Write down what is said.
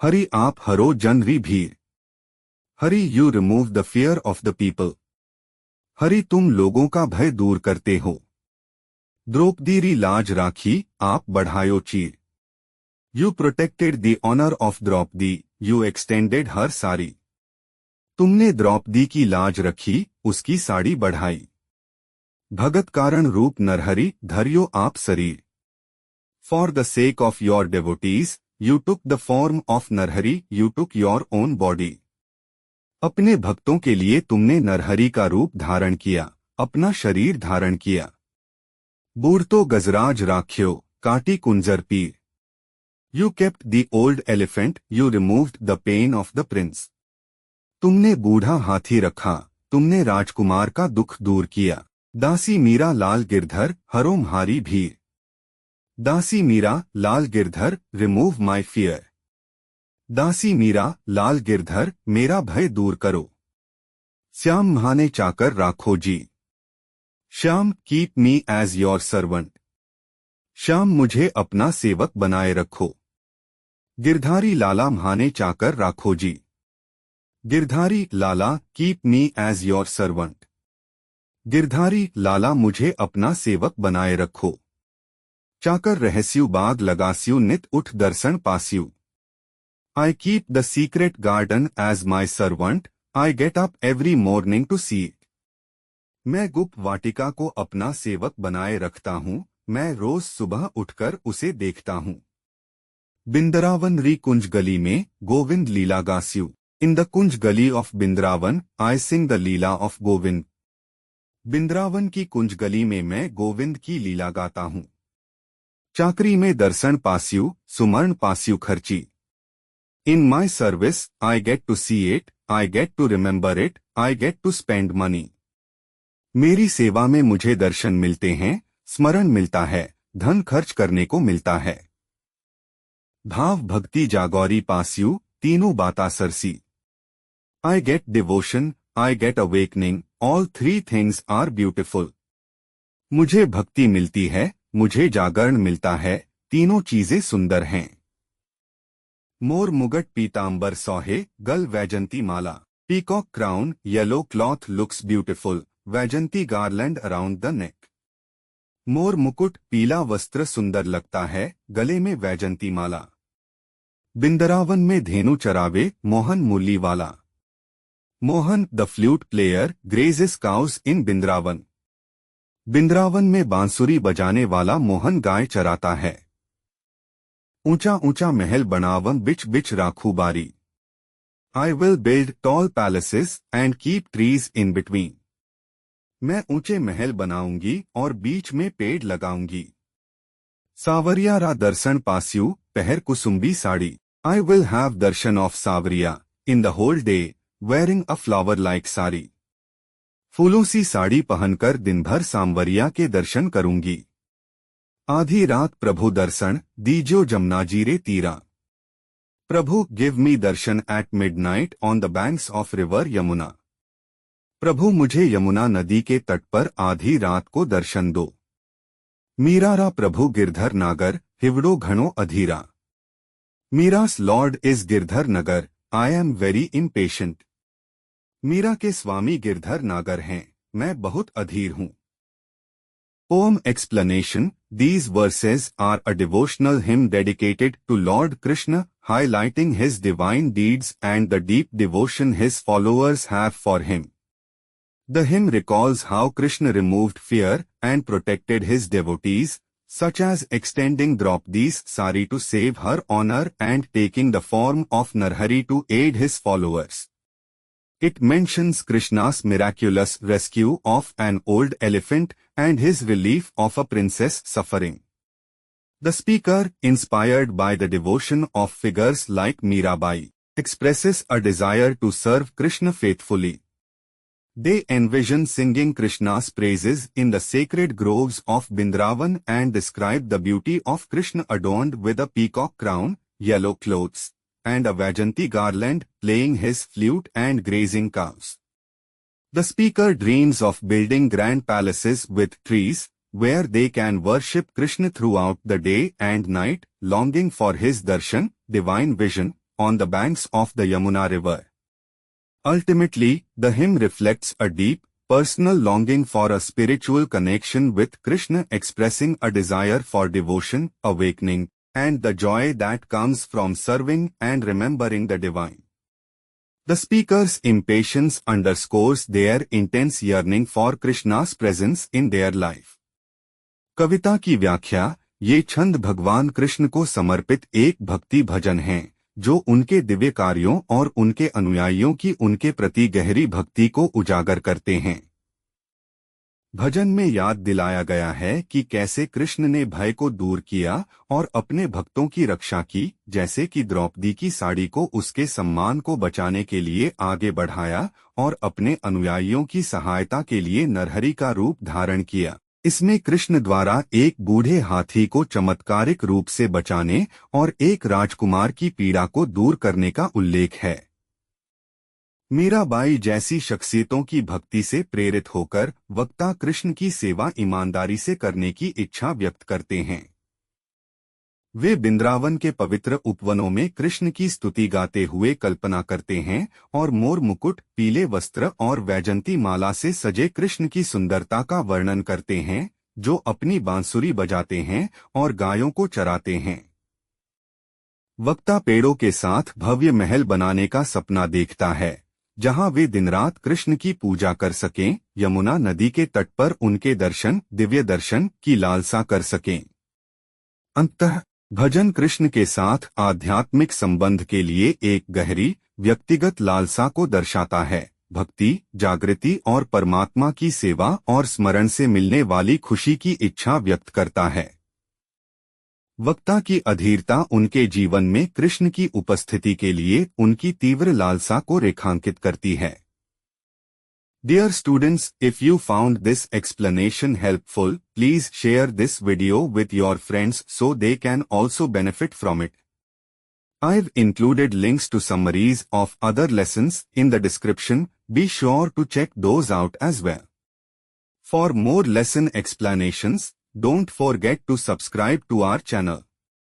हरि आप हरो जनरी भीर। Hari you remove the fear of the people. Hari तुम लोगों का भय दूर करते हो। द्रौपदी लाज राखी आप बढ़ायो चीर। You protected the honour of Draupadi, you extended her sari. तुमने द्रौपदी की लाज रखी, उसकी साड़ी बढ़ाई। भगत कारण रूप नरहरि धर्यो आप शरीर। For the sake of your devotees you took the form of Narhari, you took your own body. अपने भक्तों के लिए तुमने नरहरि का रूप धारण किया, अपना शरीर धारण किया। बूढ़तो गजराज राख्यो काटी कुंजर पीर। You kept the old elephant, you removed the pain of the Prince. तुमने बूढ़ा हाथी रखा, तुमने राजकुमार का दुख दूर किया। दासी मीरा लाल गिरधर हरो म्हारी भीर। दासी मीरा लाल गिरधर रिमूव माई फियर। दासी मीरा लाल गिरधर मेरा भय दूर करो। श्याम म्हाने चाकर राखो जी। Shyam keep me as your servant. Shyam मुझे अपना सेवक बनाए रखो। गिरधारी लाला म्हाने चाकर राखो जी। Girdhari Lala keep me as your servant. Girdhari Lala मुझे अपना सेवक बनाए रखो। चाकर रहस्यु बाग लगास्यु नित उठ दर्शन पास्यु। I keep the secret garden as my servant, I get up every morning to see it. मैं गुप्त वाटिका को अपना सेवक बनाए रखता हूँ, मैं रोज सुबह उठकर उसे देखता हूँ। बिंदरावन री कुंज गली में गोविंद लीला गास्यु। इन the kunj gali of Brindavan I sing the leela of Govind. Brindavan की कुंज गली में मैं गोविंद की लीला गाता हूँ। चाकरी में दर्शन पास्यु सुमर्ण पास्यु खर्ची। In my service, I get to see it, I get to remember it, I get to spend money. मेरी सेवा में मुझे दर्शन मिलते हैं, स्मरण मिलता है, धन खर्च करने को मिलता है। भाव भक्ति जागौरी पास्यु तीनों बाता Cersei. I get devotion, I get awakening, all three things are beautiful. मुझे भक्ति मिलती है, मुझे जागरण मिलता है, तीनों चीजें सुंदर हैं। मोर मुगट पीतांबर सोहे गल वैजंती माला। Peacock crown yellow cloth looks beautiful, Vaijanti garland around the neck. मोर मुकुट पीला वस्त्र सुंदर लगता है, गले में वैजंती माला। बिंदरावन में धेनु चरावे मोहन मुरली वाला। Mohan the flute player grazes cows in Brindavan. Brindavan में बांसुरी बजाने वाला मोहन गाय चराता है। ऊंचा ऊंचा महल बनावन बिच बिच राखू बारी। I will build tall palaces and keep trees in between. मैं ऊंचे महल बनाऊंगी और बीच में पेड़ लगाऊंगी। सावरिया रा दर्शन पास्यु पहर कुसुम्बी साड़ी। I will have darshan of Sanwariya in the whole day wearing a flower like sari. फूलों सी साड़ी पहनकर दिन भर सांवरिया के दर्शन करूंगी। आधी रात प्रभु दर्शन दीजो जमुनाजीरे तीरा। प्रभु give me darshan at midnight on the banks of river Yamuna. प्रभु मुझे यमुना नदी के तट पर आधी रात को दर्शन दो। मीरारा प्रभु गिरधर नागर हिवड़ो घणो अधीरा। Meera's lord is Girdhar Nagar, I am very impatient. Meera के स्वामी गिरधर नागर हैं, मैं बहुत अधीर हूँ। Poem explanation. These verses are a devotional hymn dedicated to Lord Krishna, highlighting his divine deeds and the deep devotion his followers have for him. The hymn recalls how Krishna removed fear and protected his devotees, such as extending Draupadi's sari to save her honor and taking the form of Narhari to aid his followers. It mentions Krishna's miraculous rescue of an old elephant and his relief of a princess suffering. The speaker, inspired by the devotion of figures like Mirabai, expresses a desire to serve Krishna faithfully. They envision singing Krishna's praises in the sacred groves of Bindravan and describe the beauty of Krishna adorned with a peacock crown, yellow clothes, and a Vajanti garland, playing his flute and grazing cows. The speaker dreams of building grand palaces with trees, where they can worship Krishna throughout the day and night, longing for his darshan, divine vision, on the banks of the Yamuna river. Ultimately, the hymn reflects a deep, personal longing for a spiritual connection with Krishna, expressing a desire for devotion, awakening, and the joy that comes from serving and remembering the divine. The speaker's impatience underscores their intense yearning for Krishna's presence in their life. कविता की व्याख्या: ये छंद भगवान कृष्ण को समर्पित एक भक्ति भजन हैं, जो उनके दिव्य कार्यों और उनके अनुयायियों की उनके प्रति गहरी भक्ति को उजागर करते हैं। भजन में याद दिलाया गया है कि कैसे कृष्ण ने भय को दूर किया और अपने भक्तों की रक्षा की, जैसे कि द्रौपदी की साड़ी को उसके सम्मान को बचाने के लिए आगे बढ़ाया और अपने अनुयायियों की सहायता के लिए नरहरि का रूप धारण किया। इसमें कृष्ण द्वारा एक बूढ़े हाथी को चमत्कारिक रूप से बचाने और एक राजकुमार की पीड़ा को दूर करने का उल्लेख है। मीराबाई जैसी शख्सियतों की भक्ति से प्रेरित होकर वक्ता कृष्ण की सेवा ईमानदारी से करने की इच्छा व्यक्त करते हैं। वे बिंद्रावन के पवित्र उपवनों में कृष्ण की स्तुति गाते हुए कल्पना करते हैं और मोर मुकुट, पीले वस्त्र और वैजंती माला से सजे कृष्ण की सुंदरता का वर्णन करते हैं, जो अपनी बांसुरी बजाते हैं और गायों को चराते हैं। वक्ता पेड़ों के साथ भव्य महल बनाने का सपना देखता है, जहां वे दिन रात कृष्ण की पूजा कर सकें, यमुना नदी के तट पर उनके दर्शन, दिव्य दर्शन की लालसा कर सकें। अंततः भजन कृष्ण के साथ आध्यात्मिक संबंध के लिए एक गहरी, व्यक्तिगत लालसा को दर्शाता है। भक्ति, जागृति और परमात्मा की सेवा और स्मरण से मिलने वाली खुशी की इच्छा व्यक्त करता है। वक्ता की अधीरता उनके जीवन में कृष्ण की उपस्थिति के लिए उनकी तीव्र लालसा को रेखांकित करती है। Dear students, if you found this explanation helpful, please share this video with your friends so they can also benefit from it. I've included links to summaries of other lessons in the description. Be sure to check those out as well. For more lesson explanations, don't forget to subscribe to our channel.